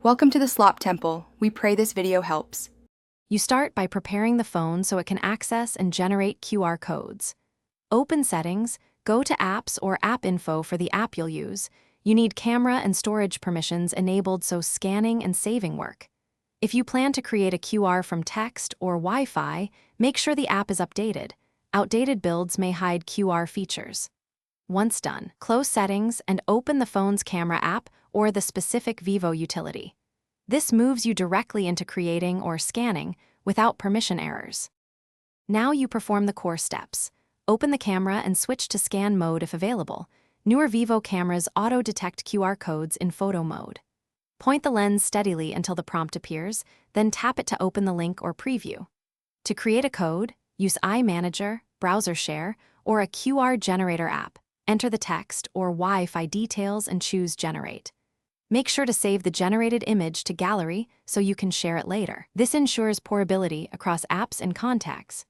Welcome to the Slop Temple. We pray this video helps. You start by preparing the phone so it can access and generate QR codes. Open Settings, go to Apps or App Info for the app you'll use. You need camera and storage permissions enabled so scanning and saving work. If you plan to create a QR from text or Wi-Fi, make sure the app is updated. Outdated builds may hide QR features. Once done, close Settings and open the phone's camera app or the specific Vivo utility. This moves you directly into creating or scanning without permission errors. Now you perform the core steps. Open the camera and switch to scan mode if available. Newer Vivo cameras auto-detect QR codes in photo mode. Point the lens steadily until the prompt appears, then tap it to open the link or preview. To create a code, use iManager, Browser Share, or a QR generator app. Enter the text or Wi-Fi details and choose Generate. Make sure to save the generated image to Gallery so you can share it later. This ensures portability across apps and contacts.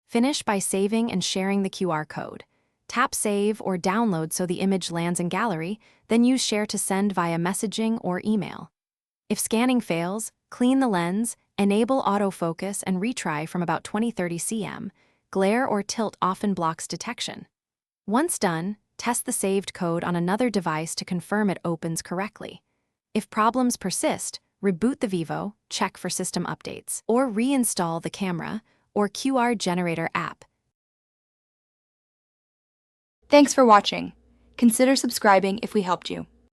Finish by saving and sharing the QR code. Tap Save or Download so the image lands in Gallery, then use Share to send via messaging or email. If scanning fails, clean the lens, enable autofocus and retry from about 20-30 cm. Glare or tilt often blocks detection. Once done, test the saved code on another device to confirm it opens correctly. If problems persist, reboot the Vivo, check for system updates, or reinstall the camera or QR generator app. Thanks for watching. Consider subscribing if we helped you.